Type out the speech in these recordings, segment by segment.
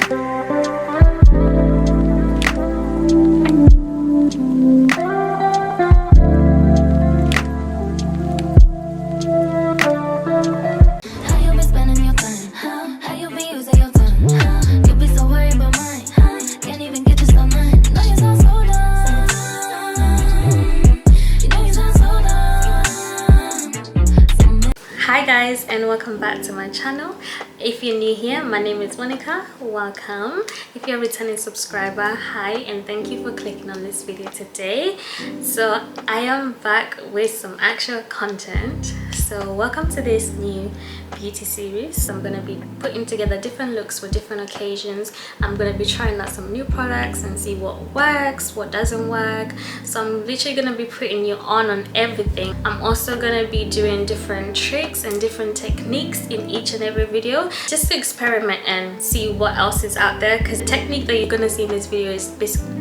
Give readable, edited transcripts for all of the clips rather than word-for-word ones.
Hi guys, and welcome back to my channel. If you're new here, my name is Monica. Welcome. If you're a returning subscriber, hi, and thank you for clicking on this video today. So I am back with some actual content. So welcome to this new beauty series. I'm going to be putting together different looks for different occasions. I'm going to be trying out some new products and see what works, what doesn't work. So I'm literally going to be putting you on everything. I'm also going to be doing different tricks and different techniques in each and every video, just to experiment and see what else is out there, because the technique that you're going to see in this video is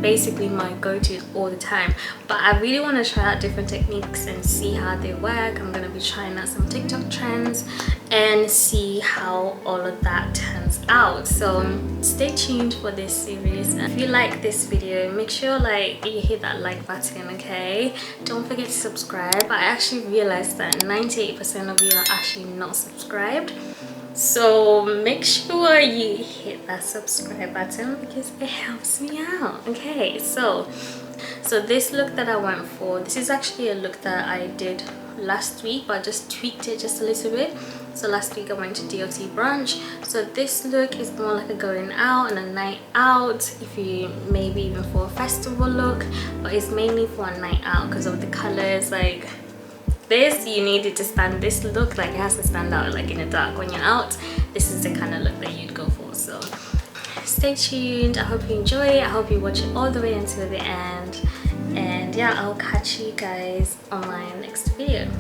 basically my go-to all the time. But I really want to try out different techniques and see how they work. I'm going to be trying out some TikTok trends and see how all of that turns out. So stay tuned for this series. If you like this video, make sure you hit that like button, okay? Don't forget to subscribe. I actually realized that 98% of you are actually not subscribed, so make sure you hit that subscribe button because it helps me out. Okay, so this look that I went for, this is actually a look that I did last week, but I just tweaked it just a little bit. So last week I went to DOT brunch. So this look is more like a going out and a night out, if you maybe even for a festival look, but it's mainly for a night out because of the colors. Like this, you need it to stand, this look, like it has to stand out like in the dark when you're out. This is the kind of look that you'd go for. So stay tuned. I hope you enjoy it. I hope you watch it all the way until the end. And yeah, I'll catch you guys on my next video.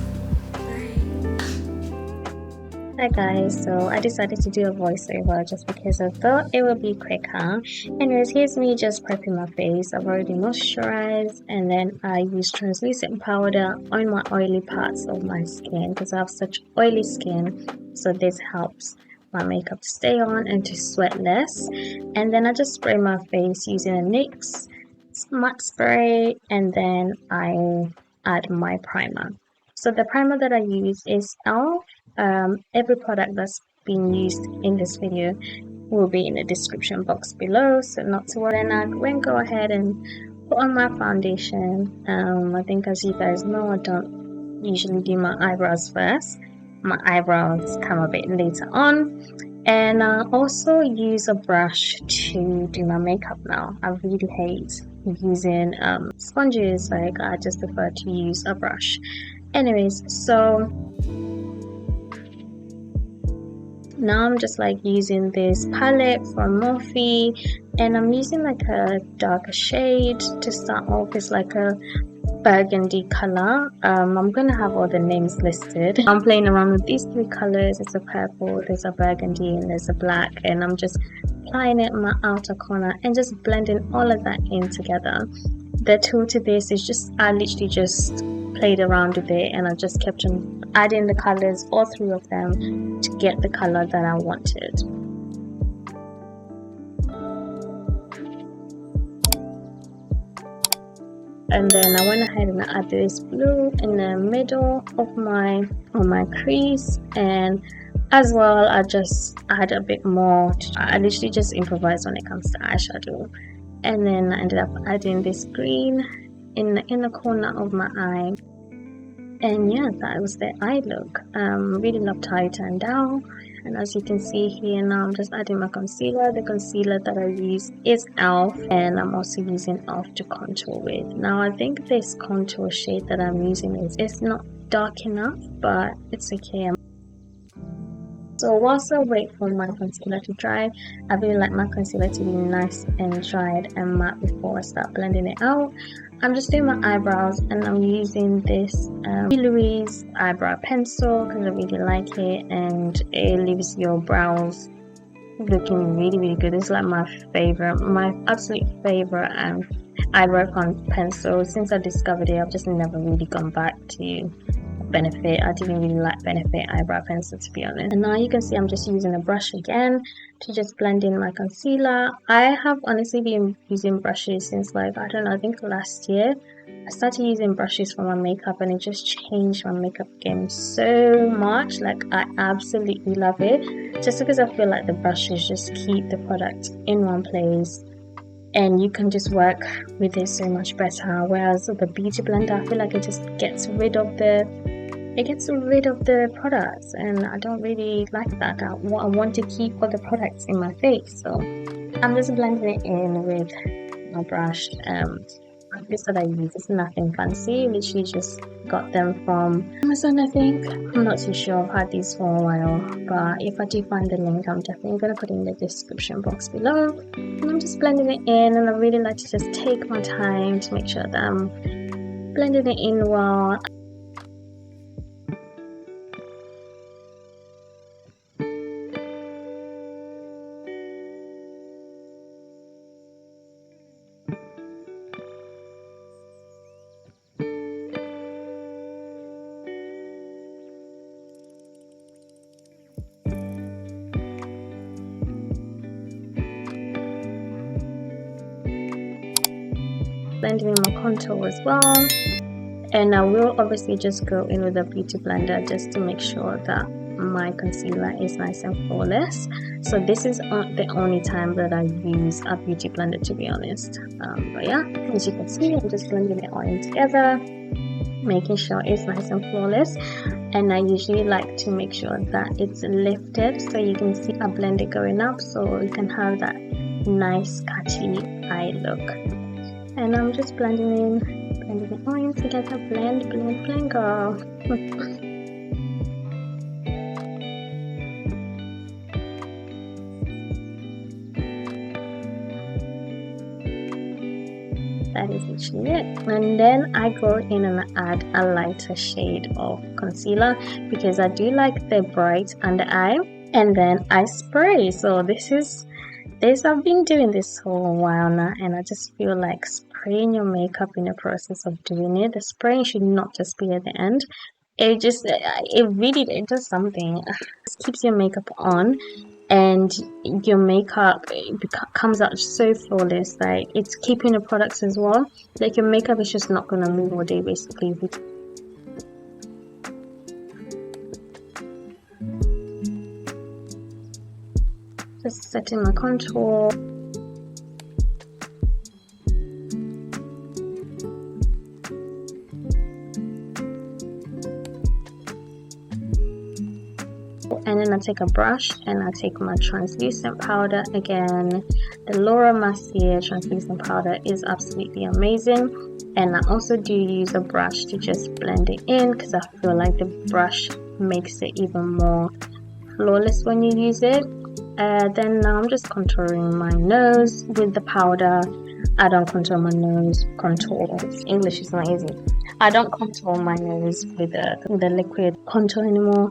Hi guys, so I decided to do a voiceover just because I thought it would be quicker. Anyways, here's me just prepping my face. I've already moisturized, and then I use translucent powder on my oily parts of my skin because I have such oily skin. So this helps my makeup to stay on and to sweat less. And then I just spray my face using a NYX matte spray, and then I add my primer. So the primer that I use is e.l.f. Every product that's being used in this video will be in the description box below, so not to worry. And I will go ahead and put on my foundation. I think, as you guys know, I don't usually do my eyebrows first. My eyebrows come a bit later on. And I also use a brush to do my makeup now. I really hate using sponges. Like, I just prefer to use a brush. Anyways, so now I'm just using this palette from Morphe, and I'm using a darker shade to start off. It's like a burgundy color. I'm gonna have all the names listed. I'm playing around with these three colors. It's a purple, there's a burgundy, and there's a black, and I'm just applying it in my outer corner and just blending all of that in together. The tool to this is just, I literally just played around with it, and I just kept on adding the colors, all three of them, to get the color that I wanted. And then I went ahead and added this blue in the middle of my crease, and as well I just add a bit more. I literally just improvise when it comes to eyeshadow. And then I ended up adding this green in the corner of my eye. And yeah, that was the eye look. Really loved how it turned out. And as you can see here, now I'm just adding my concealer. The concealer that I use is e.l.f. and I'm also using e.l.f. to contour with. Now I think this contour shade that I'm using is not dark enough, but it's okay. So whilst I wait for my concealer to dry, I really like my concealer to be nice and dried and matte before I start blending it out. I'm just doing my eyebrows, and I'm using this Louise eyebrow pencil because I really like it, and it leaves your brows looking really good. It's like my absolute favorite eyebrow pencil. Since I discovered it, I've just never really gone back to Benefit. I didn't really like Benefit eyebrow pencil, to be honest. And now you can see I'm just using a brush again to just blend in my concealer. I have honestly been using brushes since, like, I don't know, I think last year. I started using brushes for my makeup and it just changed my makeup game so much. Like, I absolutely love it, just because I feel like the brushes just keep the product in one place and you can just work with it so much better. Whereas the beauty blender, I feel like it just gets rid of the products, and I don't really like that. I want to keep all the products in my face, so I'm just blending it in with my brush. This that I use is nothing fancy, literally just got them from Amazon, I think. I'm not too sure, I've had these for a while, but if I do find the link, I'm definitely going to put it in the description box below. And I'm just blending it in, and I really like to just take my time to make sure that I'm blending it in well. Blending in my contour as well, and I will obviously just go in with a beauty blender just to make sure that my concealer is nice and flawless. So this is the only time that I use a beauty blender, to be honest. But yeah, as you can see, I'm just blending it all in together, making sure it's nice and flawless. And I usually like to make sure that it's lifted, so you can see a blender going up, so you can have that nice catchy eye look. And I'm just blending it all in together. Blend, blend, blend, girl. That is literally it. And then I go in and add a lighter shade of concealer, because I do like the bright under eye. And then I spray. So I've been doing this for a while now, and I just feel like spraying your makeup in the process of doing it. The spraying should not just be at the end. It does something. It keeps your makeup on, and your makeup comes out so flawless. Like, it's keeping the products as well. Like, your makeup is just not gonna move all day, basically. Just setting my contour. And then I take a brush and I take my translucent powder again. The Laura Mercier translucent powder is absolutely amazing. And I also do use a brush to just blend it in, because I feel like the brush makes it even more flawless when you use it. Then now I'm just contouring my nose with the powder. I don't contour my nose. English is not easy. I don't contour my nose with the liquid contour anymore.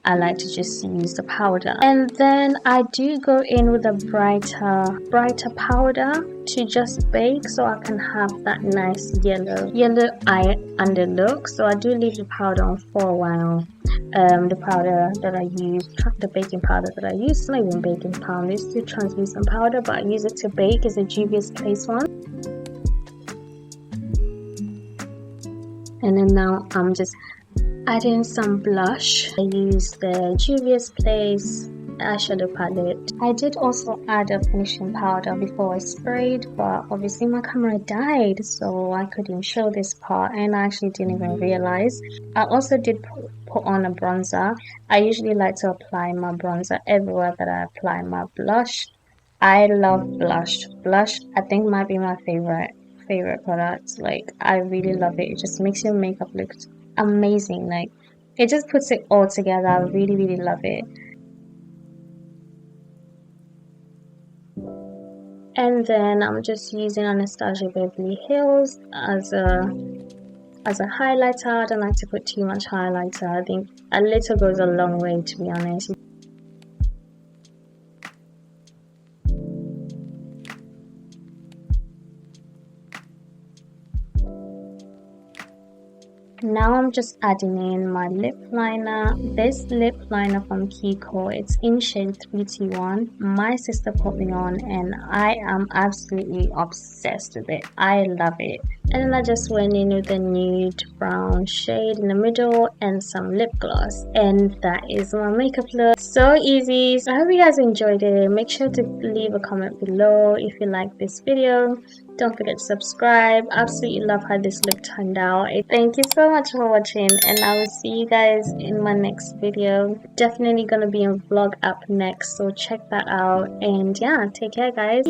I like to just use the powder. And then I do go in with a brighter powder to just bake, so I can have that nice yellow eye under look. So I do leave the powder on for a while. The powder that I use, the baking powder that I use, not even baking powder, it's the translucent powder, but I use it to bake, is a Juvias Place one. And then now I'm just adding some blush. I use the Juvias Place eyeshadow palette. I did also add a finishing powder before I sprayed, but obviously my camera died, so I couldn't show this part, and I actually didn't even realize. I also did put on a bronzer. I usually like to apply my bronzer everywhere that I apply my blush. I love blush. Blush, I think, might be my favorite product. Like, I really love it. It just makes your makeup look amazing. Like, it just puts it all together. I really, really love it. And then I'm just using Anastasia Beverly Hills as a highlighter. I don't like to put too much highlighter. I think a little goes a long way, to be honest. Now I'm just adding in my lip liner. This lip liner from Kiko, it's in shade 3T1. My sister put me on and I am absolutely obsessed with it. I love it. And then I just went in with a nude brown shade in the middle and some lip gloss. And that is my makeup look. So easy. So I hope you guys enjoyed it. Make sure to leave a comment below if you like this video. Don't forget to subscribe. Absolutely love how this look turned out. Thank you so much for watching and I will see you guys in my next video. Definitely gonna be a vlog up next, so check that out. And yeah, take care guys.